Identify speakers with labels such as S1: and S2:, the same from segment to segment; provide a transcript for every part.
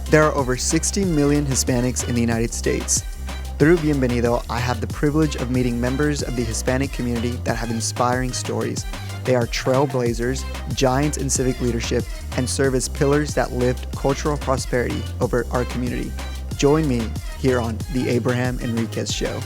S1: There are over 60 million Hispanics in the United States. Through Bienvenido, I have the privilege of meeting members of the Hispanic community that have inspiring stories. They are trailblazers, giants in civic leadership, and serve as pillars that lift cultural prosperity over our community. Join me here on The Abraham Enriquez Show.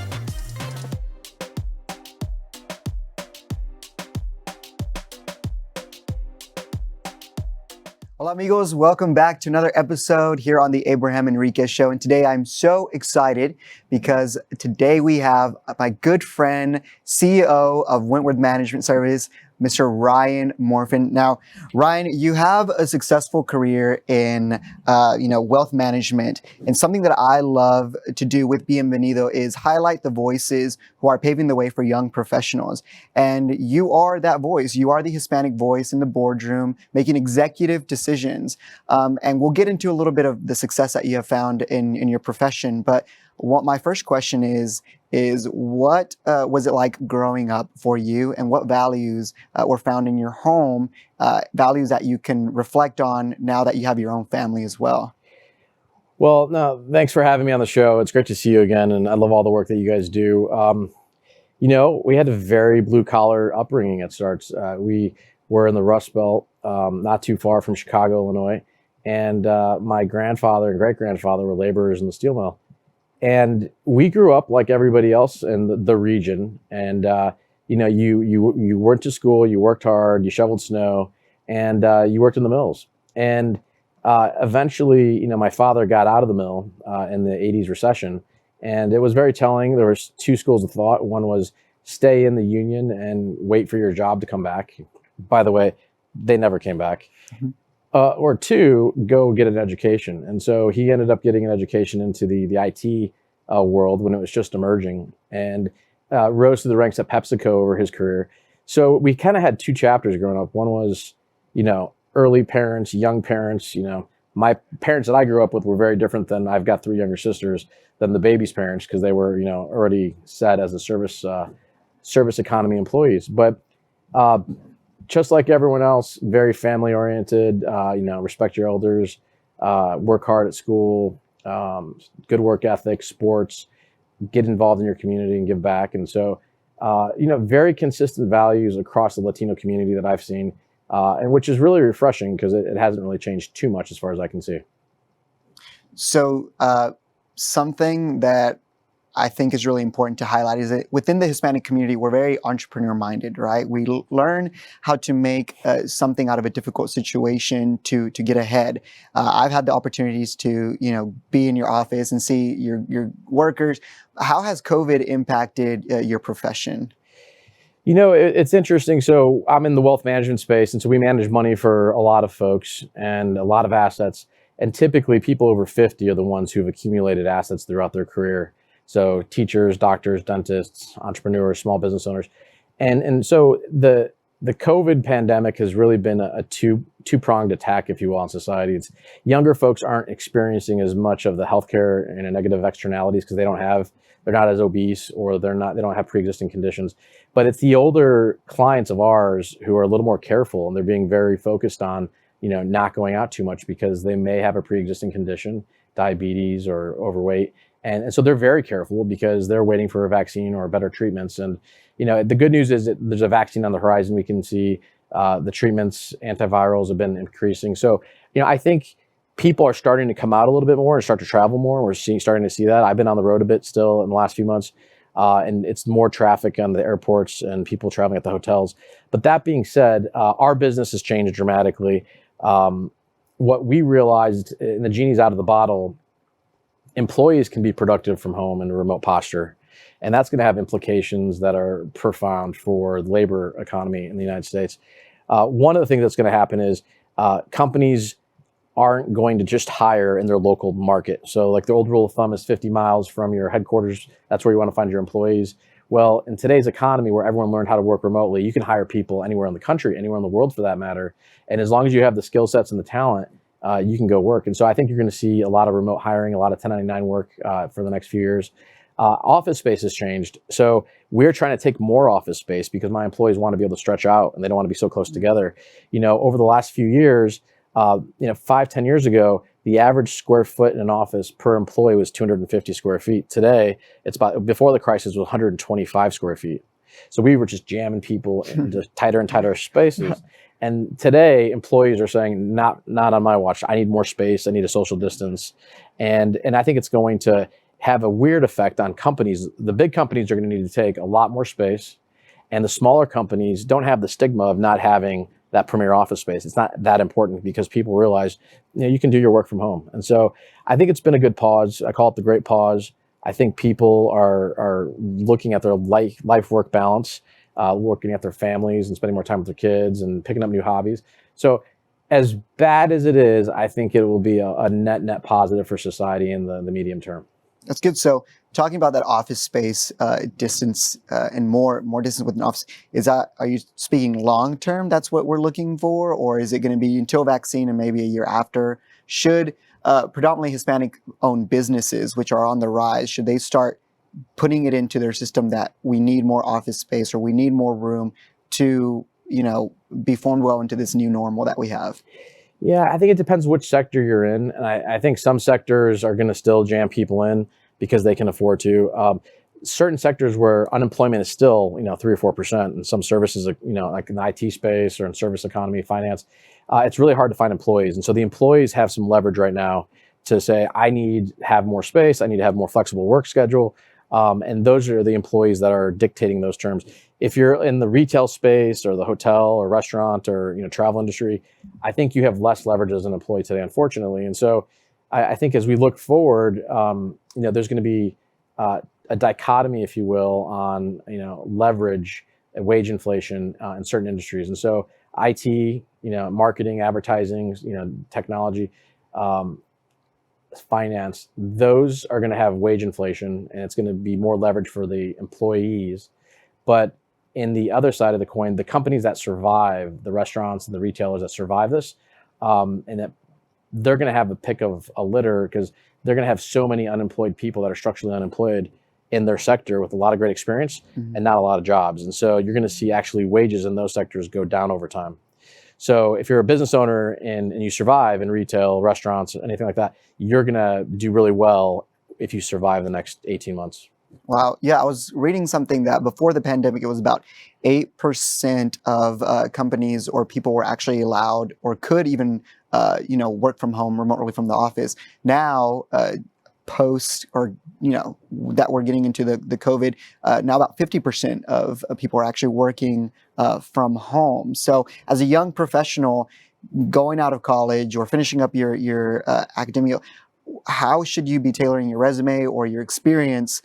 S1: Hola amigos, welcome back to another episode here on the Abraham Enriquez Show. And today I'm so excited because today we have my good friend, CEO of Wentworth Management Service, Mr. Ryan Morfin. Now, Ryan, you have a successful career in wealth management, and something that I love to do with Bienvenido is highlight the voices who are paving the way for young professionals. And you are that voice. You are the Hispanic voice in the boardroom, making executive decisions. And we'll get into a little bit of the success that you have found in your profession. But what my first question is what was it like growing up for you, and what values were found in your home, values that you can reflect on now that you have your own family as well?
S2: Well, no, thanks for having me on the show. It's great to see you again, and I love all the work that you guys do. We had a very blue-collar upbringing at Starts. We were in the Rust Belt, not too far from Chicago, Illinois, and my grandfather and great-grandfather were laborers in the steel mill. And we grew up like everybody else in the region. And, you went to school, you worked hard, you shoveled snow, and you worked in the mills. And eventually, my father got out of the mill in the 80s recession. And it was very telling. There was two schools of thought. One was stay in the union and wait for your job to come back. By the way, they never came back. Mm-hmm. Or two, go get an education. And so he ended up getting an education into the IT world when it was just emerging, and rose through the ranks at PepsiCo over his career. So we kind of had two chapters growing up. One was, early parents, young parents. My parents that I grew up with were very different than, I've got three younger sisters, than the baby's parents, because they were, already set as a service economy employees. But just like everyone else, very family oriented, respect your elders, work hard at school, good work ethic, sports, get involved in your community and give back. And so, very consistent values across the Latino community that I've seen, and which is really refreshing because it hasn't really changed too much as far as I can see.
S1: So something that I think is really important to highlight is that within the Hispanic community, we're very entrepreneur minded, right? We learn how to make something out of a difficult situation to get ahead. I've had the opportunities to, be in your office and see your workers. How has COVID impacted your profession?
S2: It's interesting. So I'm in the wealth management space, and so we manage money for a lot of folks and a lot of assets. And typically people over 50 are the ones who've accumulated assets throughout their career. So teachers, doctors, dentists, entrepreneurs, small business owners. And so the COVID pandemic has really been a two-pronged attack, if you will, on society. It's younger folks aren't experiencing as much of the healthcare and negative externalities because they're not as obese, or they don't have pre-existing conditions. But it's the older clients of ours who are a little more careful, and they're being very focused on, not going out too much because they may have a pre-existing condition, diabetes or overweight. And so they're very careful because they're waiting for a vaccine or better treatments. And, the good news is that there's a vaccine on the horizon. We can see the treatments, antivirals have been increasing. So, I think people are starting to come out a little bit more and start to travel more. We're starting to see that. I've been on the road a bit still in the last few months. And it's more traffic on the airports and people traveling at the hotels. But that being said, our business has changed dramatically. What we realized, and the genie's out of the bottle, employees can be productive from home in a remote posture. And that's going to have implications that are profound for the labor economy in the United States. One of the things that's going to happen is companies aren't going to just hire in their local market. So like the old rule of thumb is 50 miles from your headquarters, that's where you want to find your employees. Well, in today's economy where everyone learned how to work remotely, you can hire people anywhere in the country, anywhere in the world for that matter. And as long as you have the skill sets and the talent, you can go work. And so I think you're going to see a lot of remote hiring, a lot of 1099 work for the next few years. Office space has changed. So we're trying to take more office space because my employees want to be able to stretch out and they don't want to be so close together. Over the last few years, 5-10 years ago, the average square foot in an office per employee was 250 square feet. Today, it's about, before the crisis, was 125 square feet. So we were just jamming people into tighter and tighter spaces. And today, employees are saying, not on my watch. I need more space. I need a social distance. And I think it's going to have a weird effect on companies. The big companies are going to need to take a lot more space, and the smaller companies don't have the stigma of not having that premier office space. It's not that important because people realize, you can do your work from home. And so I think it's been a good pause. I call it the great pause. I think people are looking at their life-work balance, looking at their families and spending more time with their kids and picking up new hobbies. So as bad as it is, I think it will be a net positive for society in the medium term.
S1: That's good. So talking about that office space distance and more distance with an office, are you speaking long term? That's what we're looking for, or is it going to be until vaccine and maybe a year after? Should predominantly Hispanic-owned businesses, which are on the rise, should they start putting it into their system that we need more office space or we need more room to, be formed well into this new normal that we have?
S2: Yeah, I think it depends which sector you're in. And I think some sectors are going to still jam people in because they can afford to. Certain sectors where unemployment is still, 3 or 4%, and some services, like in the IT space or in service economy, finance, it's really hard to find employees. And so the employees have some leverage right now to say, I need to have more space. I need to have more flexible work schedule. And those are the employees that are dictating those terms. If you're in the retail space or the hotel or restaurant or travel industry, I think you have less leverage as an employee today, unfortunately. And so I think as we look forward, there's going to be a dichotomy, if you will, on leverage, wage inflation in certain industries. And so IT, marketing, advertising, technology, finance, those are going to have wage inflation, and it's going to be more leverage for the employees. But in the other side of the coin, the companies that survive, the restaurants and the retailers that survive this, and that they're going to have a pick of a litter because they're going to have so many unemployed people that are structurally unemployed in their sector with a lot of great experience and not a lot of jobs. And so you're going to see actually wages in those sectors go down over time. So if you're a business owner and you survive in retail, restaurants, anything like that, you're going to do really well if you survive the next 18 months.
S1: Wow. Yeah, I was reading something that before the pandemic, it was about 8% of companies or people were actually allowed or could even, work from home remotely from the office. Now, post or, that we're getting into the COVID, now about 50% of people are actually working from home. So as a young professional going out of college or finishing up your academia, how should you be tailoring your resume or your experience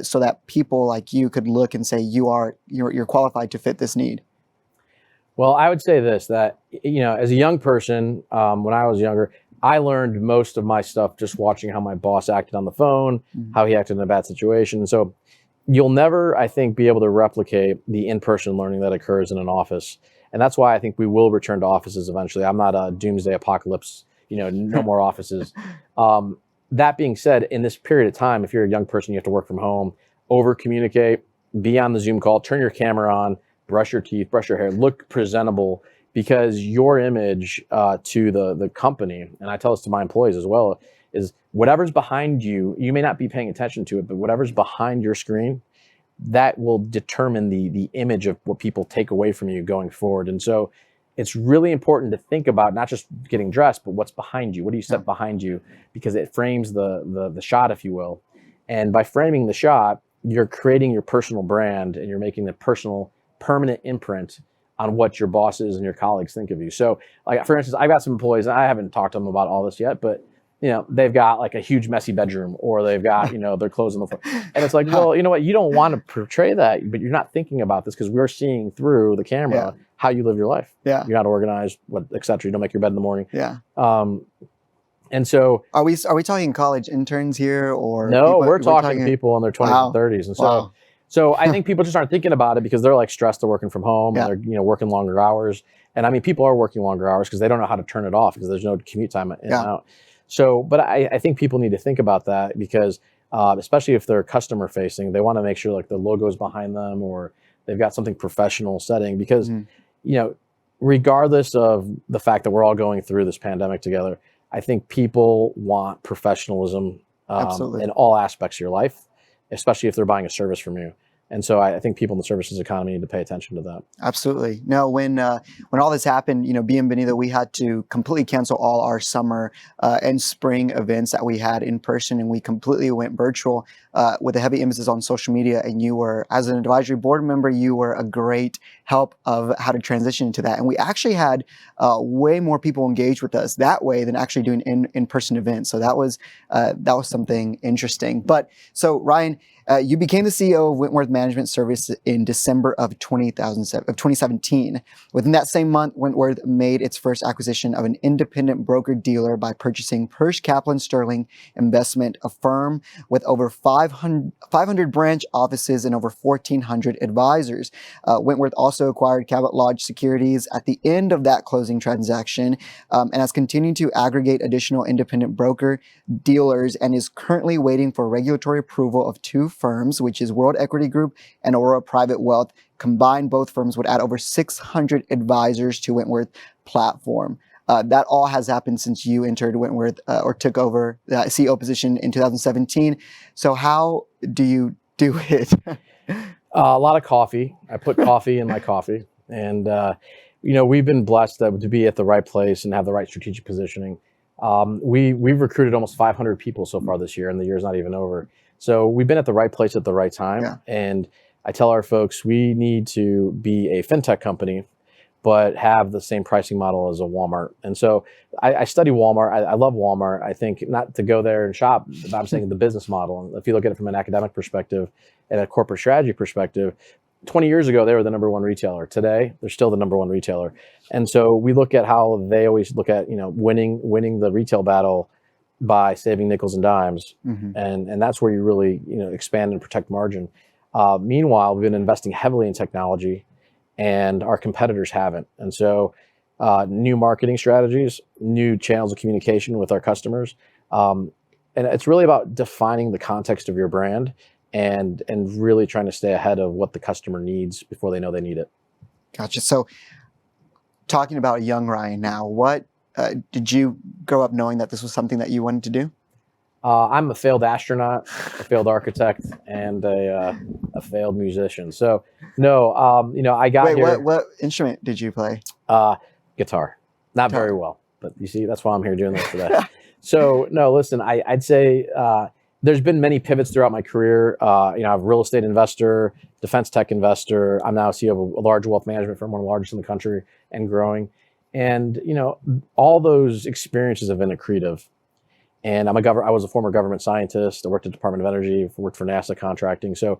S1: so that people like you could look and say you're qualified to fit this need?
S2: Well, I would say this, that, as a young person, when I was younger, I learned most of my stuff just watching how my boss acted on the phone, how he acted in a bad situation. So you'll never, I think, be able to replicate the in-person learning that occurs in an office. And that's why I think we will return to offices eventually. I'm not a doomsday apocalypse, no more offices. That being said, in this period of time, if you're a young person, you have to work from home, over communicate, be on the Zoom call, turn your camera on, brush your teeth, brush your hair, look presentable, because your image to the company, and I tell this to my employees as well, is whatever's behind you, you may not be paying attention to it, but whatever's behind your screen, that will determine the image of what people take away from you going forward. And so it's really important to think about not just getting dressed, but what's behind you. What do you set behind you? Because it frames the shot, if you will. And by framing the shot, you're creating your personal brand and you're making the personal permanent imprint on what your bosses and your colleagues think of you. So, like, for instance, I've got some employees, and I haven't talked to them about all this yet, but they've got like a huge messy bedroom, or they've got, their clothes on the floor. And it's like, well, you know what? You don't want to portray that, but you're not thinking about this because we're seeing through the camera how you live your life.
S1: Yeah.
S2: You're not organized, et cetera. You don't make your bed in the morning.
S1: Yeah.
S2: And so
S1: are we talking college interns here, or
S2: no, we're talking people in their 20s and 30s. And so so I think people just aren't thinking about it because they're like stressed, they're working from home, and they're working longer hours. And I mean, people are working longer hours because they don't know how to turn it off because there's no commute time in and out. So, but I think people need to think about that because especially if they're customer facing, they want to make sure like the logo's behind them or they've got something professional setting because, regardless of the fact that we're all going through this pandemic together, I think people want professionalism
S1: Absolutely.
S2: in all aspects of your life, especially if they're buying a service from you. And so I think people in the services economy need to pay attention to that.
S1: Absolutely. No, when all this happened, Bienvenido, we had to completely cancel all our summer and spring events that we had in person, and we completely went virtual with a heavy emphasis on social media. And you were, as an advisory board member, you were a great help of how to transition into that. And we actually had way more people engage with us that way than actually doing in-person events. So that was something interesting. But so Ryan, you became the CEO of Wentworth Management Service in December of 2017. Within that same month, Wentworth made its first acquisition of an independent broker-dealer by purchasing Persh Kaplan Sterling Investment, a firm with over 500 branch offices and over 1,400 advisors. Wentworth also acquired Cabot Lodge Securities at the end of that closing transaction and has continued to aggregate additional independent broker dealers and is currently waiting for regulatory approval of two firms, which is World Equity Group and Aurora Private Wealth. Combined, both firms would add over 600 advisors to Wentworth platform. That all has happened since you entered Wentworth or took over the CEO position in 2017. So how do you do it?
S2: A lot of coffee. I put coffee in my coffee. And, we've been blessed to be at the right place and have the right strategic positioning. We've recruited almost 500 people so far this year, and the year's not even over. So we've been at the right place at the right time.
S1: Yeah.
S2: And I tell our folks we need to be a fintech company, but have the same pricing model as a Walmart. And so I study Walmart. I love Walmart. I think not to go there and shop, but I'm saying the business model. And if you look at it from an academic perspective and a corporate strategy perspective, 20 years ago, they were the number one retailer. Today, they're still the number one retailer. And so we look at how they always look at, winning the retail battle by saving nickels and dimes.
S1: Mm-hmm.
S2: And that's where you really, expand and protect margin. Meanwhile, we've been investing heavily in technology, and our competitors haven't. And so new marketing strategies, new channels of communication with our customers. And it's really about defining the context of your brand and really trying to stay ahead of what the customer needs before they know they need it.
S1: Gotcha. So talking about young Ryan now, what did you grow up knowing that this was something that you wanted to do?
S2: I'm a failed astronaut, a failed architect, and a failed musician. So no, I got here.
S1: Wait, what instrument did you play?
S2: Guitar. Not very well, but you see, that's why I'm here doing this today. So no, listen, I'd say there's been many pivots throughout my career. I'm a real estate investor, defense tech investor. I'm now CEO of a large wealth management firm, one of the largest in the country and growing. And, all those experiences have been accretive. And I was a former government scientist. I worked at the Department of Energy, worked for NASA contracting. So,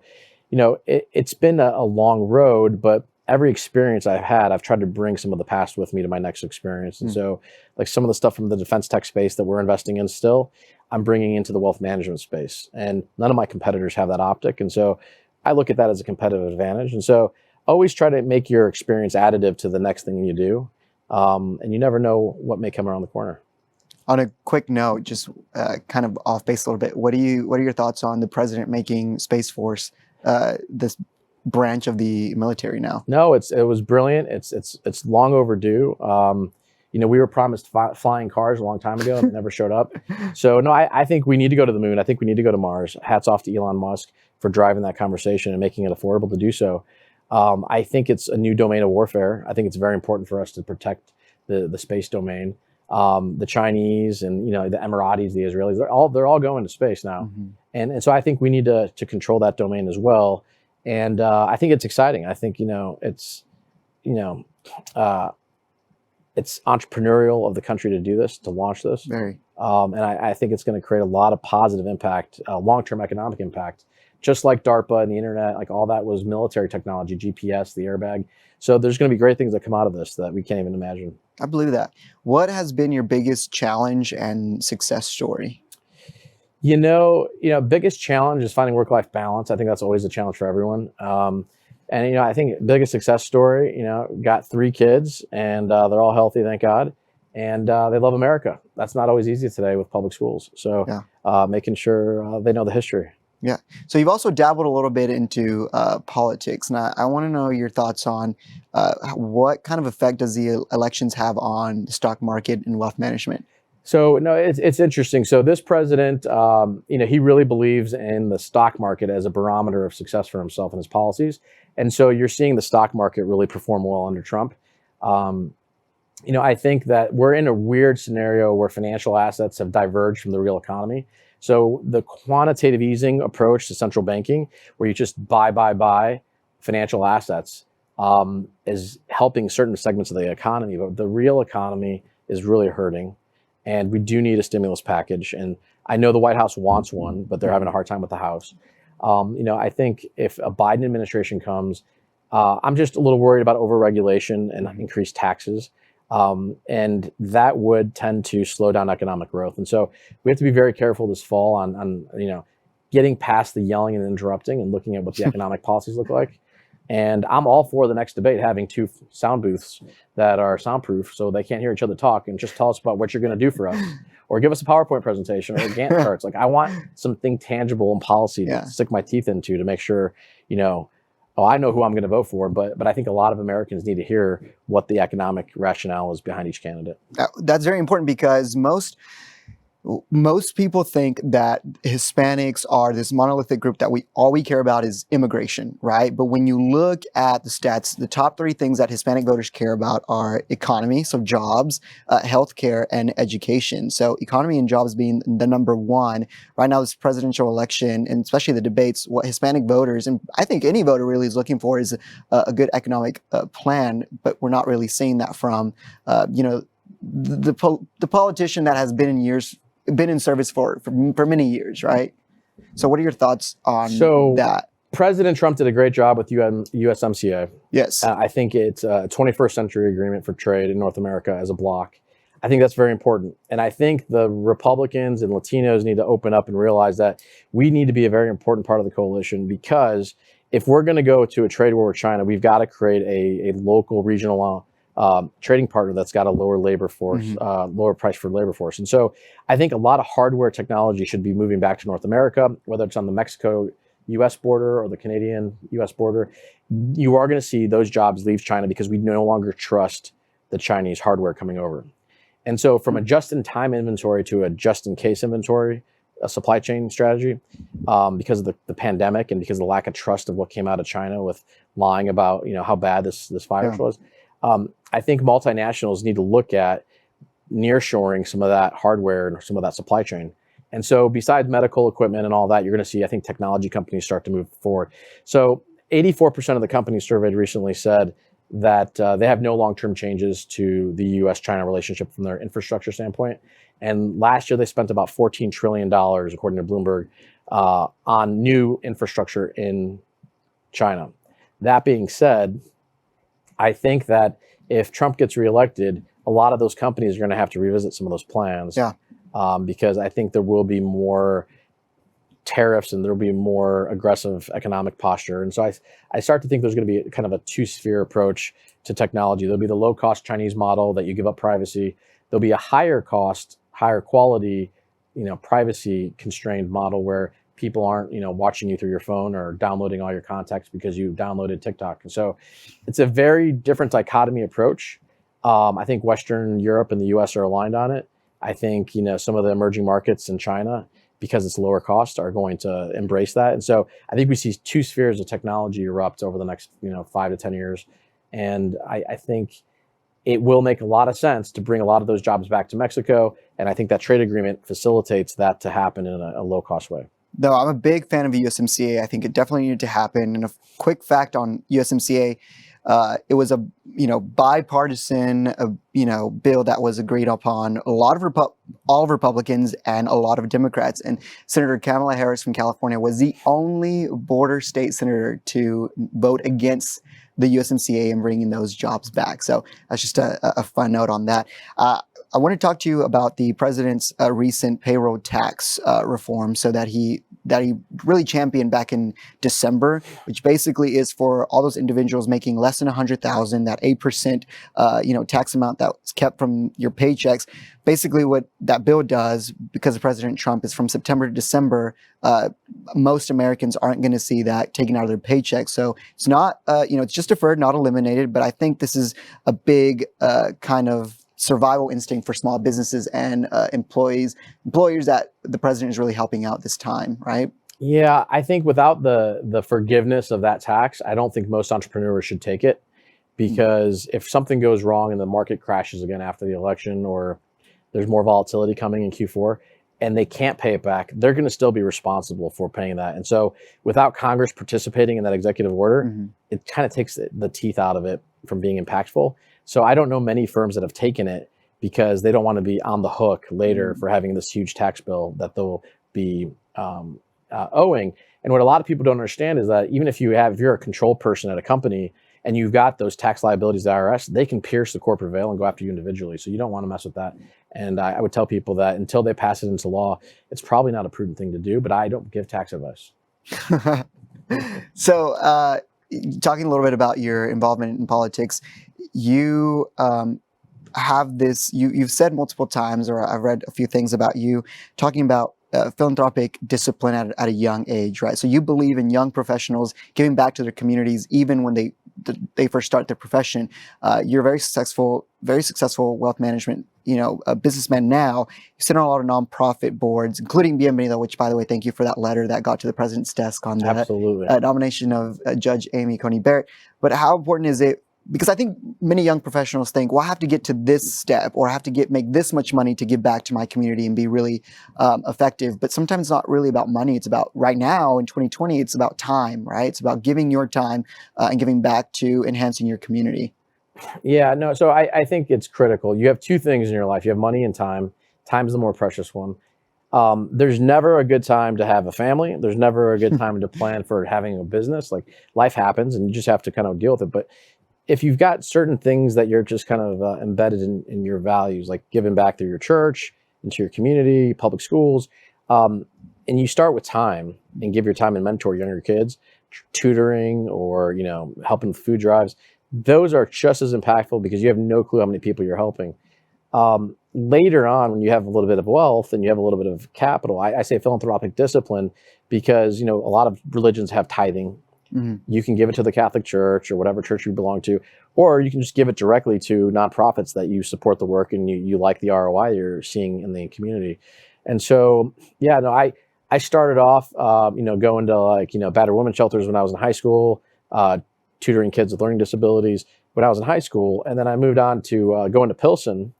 S2: it's been a long road, but every experience I've had, I've tried to bring some of the past with me to my next experience. And so like some of the stuff from the defense tech space that we're investing in still, I'm bringing into the wealth management space. And none of my competitors have that optic. And so I look at that as a competitive advantage. And so always try to make your experience additive to the next thing you do. And you never know what may come around the corner.
S1: On a quick note, just kind of off base a little bit, what are your thoughts on the president making Space Force this branch of the military now?
S2: No, it was brilliant. It's long overdue. We were promised flying cars a long time ago and it never showed up. So no, I think we need to go to the moon. I think we need to go to Mars. Hats off to Elon Musk for driving that conversation and making it affordable to do so. I think it's a new domain of warfare. I think it's very important for us to protect the space domain. The Chinese and the Emiratis, the Israelis, they're all going to space now. Mm-hmm. And so I think we need to control that domain as well. And I think it's exciting. I think it's entrepreneurial of the country to do this, to launch this.
S1: Very.
S2: And I think it's going to create a lot of positive impact, long-term economic impact, just like DARPA and the internet, like all that was military technology, GPS, the airbag. So there's going to be great things that come out of this that we can't even imagine.
S1: I believe that. What has been your biggest challenge and success story?
S2: Biggest challenge is finding work-life balance. I think that's always a challenge for everyone. And I think biggest success story, got 3 kids and they're all healthy, thank God. And they love America. That's not always easy today with public schools. So making sure they know the history.
S1: Yeah. So you've also dabbled a little bit into politics. And I want to know your thoughts on what kind of effect does the elections have on the stock market and wealth management?
S2: So no, it's interesting. So this president, he really believes in the stock market as a barometer of success for himself and his policies. And so you're seeing the stock market really perform well under Trump. Um, I think that we're in a weird scenario where financial assets have diverged from the real economy. So the quantitative easing approach to central banking, where you just buy financial assets, is helping certain segments of the economy, but the real economy is really hurting. And we do need a stimulus package. And I know the White House wants one, but they're having a hard time with the House. I think if a Biden administration comes, I'm just a little worried about overregulation and increased taxes. And that would tend to slow down economic growth. And so we have to be very careful this fall on getting past the yelling and interrupting and looking at what the economic policies look like. And I'm all for the next debate having two sound booths that are soundproof so they can't hear each other talk, and just tell us about what you're going to do for us, or give us a PowerPoint presentation or Gantt charts. Like, I want something tangible in policy to stick my teeth into to make sure, I know who I'm going to vote for, but I think a lot of Americans need to hear what the economic rationale is behind each candidate.
S1: That's very important, because most people think that Hispanics are this monolithic group that all we care about is immigration, right? But when you look at the stats, the top three things that Hispanic voters care about are economy, so jobs, healthcare, and education. So economy and jobs being the number one. Right now, this presidential election, and especially the debates, what Hispanic voters, and I think any voter really is looking for, is a good economic plan, but we're not really seeing that from, the politician that has been in service for many years, right? So what are your thoughts on that?
S2: President Trump did a great job with USMCA.
S1: Yes.
S2: I think it's a 21st century agreement for trade in North America as a bloc. I think that's very important. And I think the Republicans and Latinos need to open up and realize that we need to be a very important part of the coalition, because if we're going to go to a trade war with China, we've got to create a local, regional trading partner that's got a lower labor force, lower price for labor force. And so I think a lot of hardware technology should be moving back to North America, whether it's on the Mexico-US border or the Canadian-US border. You are going to see those jobs leave China because we no longer trust the Chinese hardware coming over. And so from a just-in-time inventory to a just-in-case inventory, a supply chain strategy, because of the pandemic and because of the lack of trust of what came out of China with lying about how bad this virus was. I think multinationals need to look at nearshoring some of that hardware and some of that supply chain. And so besides medical equipment and all that, you're going to see, I think, technology companies start to move forward. So 84% of the companies surveyed recently said that they have no long-term changes to the U.S.-China relationship from their infrastructure standpoint. And last year, they spent about $14 trillion, according to Bloomberg, on new infrastructure in China. That being said, I think that if Trump gets reelected, a lot of those companies are going to have to revisit some of those plans. Because I think there will be more tariffs and there will be more aggressive economic posture. And so I start to think there's going to be kind of a two-sphere approach to technology. There'll be the low-cost Chinese model that you give up privacy. There'll be a higher cost, higher quality, privacy-constrained model where people aren't, watching you through your phone or downloading all your contacts because you downloaded TikTok. And so it's a very different dichotomy approach. I think Western Europe and the US are aligned on it. I think, some of the emerging markets in China, because it's lower cost, are going to embrace that. And so I think we see two spheres of technology erupt over the next, 5 to 10 years. And I think it will make a lot of sense to bring a lot of those jobs back to Mexico. And I think that trade agreement facilitates that to happen in a low-cost way.
S1: No, I'm a big fan of USMCA. I think it definitely needed to happen. And a quick fact on USMCA, it was a bipartisan bill that was agreed upon. All of Republicans and a lot of Democrats. And Senator Kamala Harris from California was the only border state senator to vote against the USMCA and bringing those jobs back. So that's just a fun note on that. I want to talk to you about the president's recent payroll tax reform, so that he really championed back in December, which basically is for all those individuals making less than $100,000, that 8% tax amount that's kept from your paychecks. Basically, what that bill does, because of President Trump, is from September to December, most Americans aren't going to see that taken out of their paychecks. So it's not, it's just deferred, not eliminated. But I think this is a big kind of survival instinct for small businesses and employers that the president is really helping out this time, right?
S2: Yeah, I think without the forgiveness of that tax, I don't think most entrepreneurs should take it, because if something goes wrong and the market crashes again after the election, or there's more volatility coming in Q4 and they can't pay it back, they're going to still be responsible for paying that. And so without Congress participating in that executive order, it kind of takes the teeth out of it from being impactful. So I don't know many firms that have taken it because they don't want to be on the hook later for having this huge tax bill that they'll be owing. And what a lot of people don't understand is that even if you're a controlled person at a company and you've got those tax liabilities to the IRS, they can pierce the corporate veil and go after you individually. So you don't want to mess with that. And I would tell people that until they pass it into law, it's probably not a prudent thing to do, but I don't give tax advice.
S1: So talking a little bit about your involvement in politics, you have this, you've said multiple times, or I've read a few things about you talking about philanthropic discipline at a young age, right? So you believe in young professionals giving back to their communities even when they first start their profession. You're very successful wealth management, a businessman now. You sit on a lot of nonprofit boards, including Bienvenido, which, by the way, thank you for that letter that got to the president's desk on the nomination of Judge Amy Coney Barrett. But how important is it? Because I think many young professionals think, well, I have to get to this step, or I have to make this much money to give back to my community and be really effective. But sometimes it's not really about money. It's about, right now in 2020, it's about time, right? It's about giving your time and giving back to enhancing your community.
S2: Yeah, no. So I think it's critical. You have two things in your life. You have money and time. Time is the more precious one. There's never a good time to have a family. There's never a good time to plan for having a business. Like, life happens and you just have to kind of deal with it. But if you've got certain things that you're just kind of embedded in your values, like giving back to your church, into your community, public schools, and you start with time and give your time and mentor younger kids, tutoring or, helping with food drives, those are just as impactful because you have no clue how many people you're helping. Later on, when you have a little bit of wealth and you have a little bit of capital, I say philanthropic discipline because, a lot of religions have tithing. You can give it to the Catholic Church or whatever church you belong to, or you can just give it directly to nonprofits that you support the work and you like the ROI you're seeing in the community. And so, yeah, no, I started off, going to battered women's shelters when I was in high school, tutoring kids with learning disabilities when I was in high school. And then I moved on to going to Pilsen.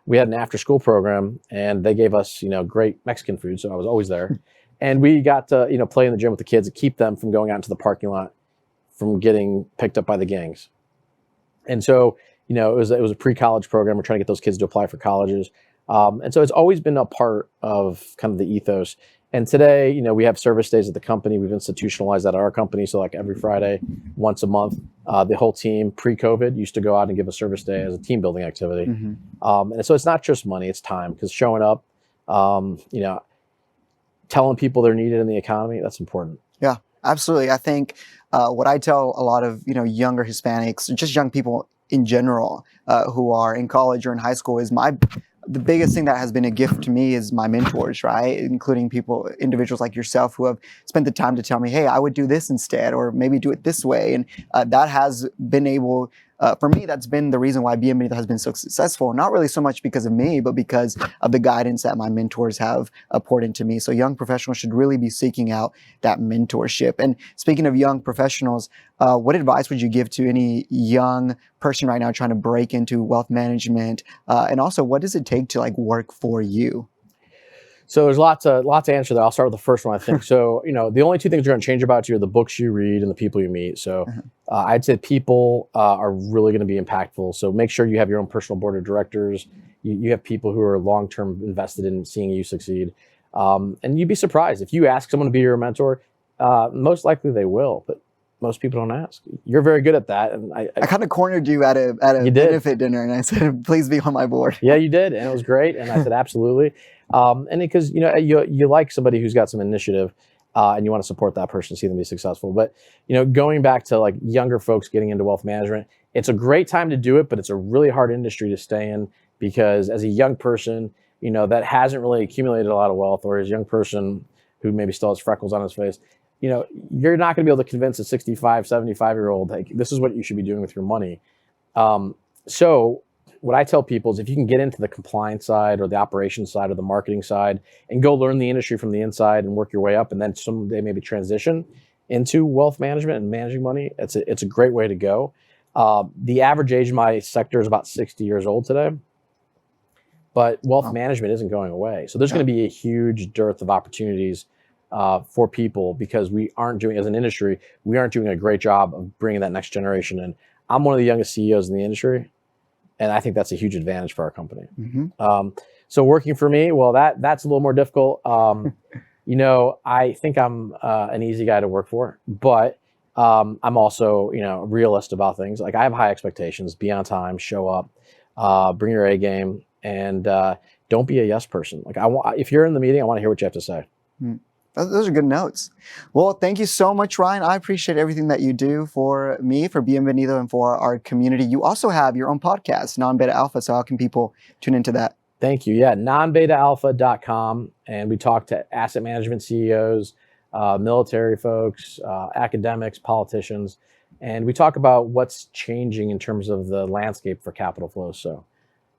S2: We had an after school program and they gave us, great Mexican food. So I was always there. And we got to, play in the gym with the kids and keep them from going out into the parking lot from getting picked up by the gangs. And so, it was a pre-college program. We're trying to get those kids to apply for colleges. And so it's always been a part of kind of the ethos. And today, we have service days at the company. We've institutionalized that at our company. So like every Friday, once a month, the whole team pre-COVID used to go out and give a service day as a team building activity. And so it's not just money, it's time, because showing up, telling people they're needed in the economy, that's important.
S1: Yeah, absolutely. I think what I tell a lot of, younger Hispanics, just young people in general who are in college or in high school is the biggest thing that has been a gift to me is my mentors, right? Including individuals like yourself who have spent the time to tell me, hey, I would do this instead, or maybe do it this way. And that has been able, for me, that's been the reason why Bienvenido has been so successful. Not really so much because of me, but because of the guidance that my mentors have poured into me. So young professionals should really be seeking out that mentorship. And speaking of young professionals, what advice would you give to any young person right now trying to break into wealth management? And also, what does it take to work for you?
S2: So there's lots to answer there. I'll start with the first one, I think. So, the only two things you're going to change about you are the books you read and the people you meet. So I'd say people are really going to be impactful. So make sure you have your own personal board of directors. You have people who are long-term invested in seeing you succeed. And you'd be surprised. If you ask someone to be your mentor, most likely they will. But most people don't ask. You're very good at that. And I
S1: kind of cornered you at a benefit dinner, and I said, please be on my board.
S2: Yeah, you did. And it was great. And I said, absolutely. And because, you like somebody who's got some initiative and you want to support that person, see them be successful. But, going back to younger folks getting into wealth management, it's a great time to do it, but it's a really hard industry to stay in because as a young person, that hasn't really accumulated a lot of wealth, or as a young person who maybe still has freckles on his face, you're not going to be able to convince a 65, 75-year-old, this is what you should be doing with your money. So what I tell people is if you can get into the compliance side or the operations side or the marketing side and go learn the industry from the inside and work your way up, and then someday maybe transition into wealth management and managing money, it's a great way to go. The average age in my sector is about 60 years old today, but wealth management isn't going away. So there's going to be a huge dearth of opportunities for people because we aren't doing, as an industry, we aren't doing a great job of bringing that next generation in. I'm one of the youngest CEOs in the industry, and I think that's a huge advantage for our company. So working for me, well, that's a little more difficult. You know, I think I'm an easy guy to work for, but I'm also, you know, a realist about things. Like I have high expectations, be on time, show up, bring your A game, and don't be a yes person. Like if you're in the meeting, I want to hear what you have to say.
S1: Those are good notes. Well, thank you so much, Ryan. I appreciate everything that you do for me, for Bienvenido, and for our community. You also have your own podcast, Non-Beta Alpha. So how can people tune into that?
S2: Thank you. Yeah, nonbetaalpha.com. And we talk to asset management CEOs, military folks, academics, politicians. And we talk about what's changing in terms of the landscape for capital flows. So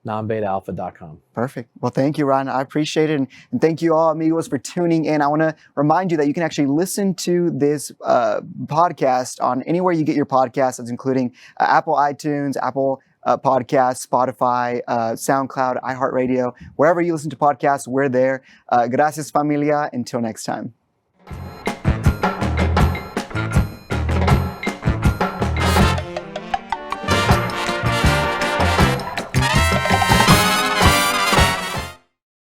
S2: nonbetaalpha.com.
S1: Perfect. Well, thank you, Ryan. I appreciate it. And thank you all, amigos, for tuning in. I want to remind you that you can actually listen to this podcast on anywhere you get your podcasts, that's including Apple iTunes, Apple Podcasts, Spotify, SoundCloud, iHeartRadio. Wherever you listen to podcasts, we're there. Gracias, familia. Until next time.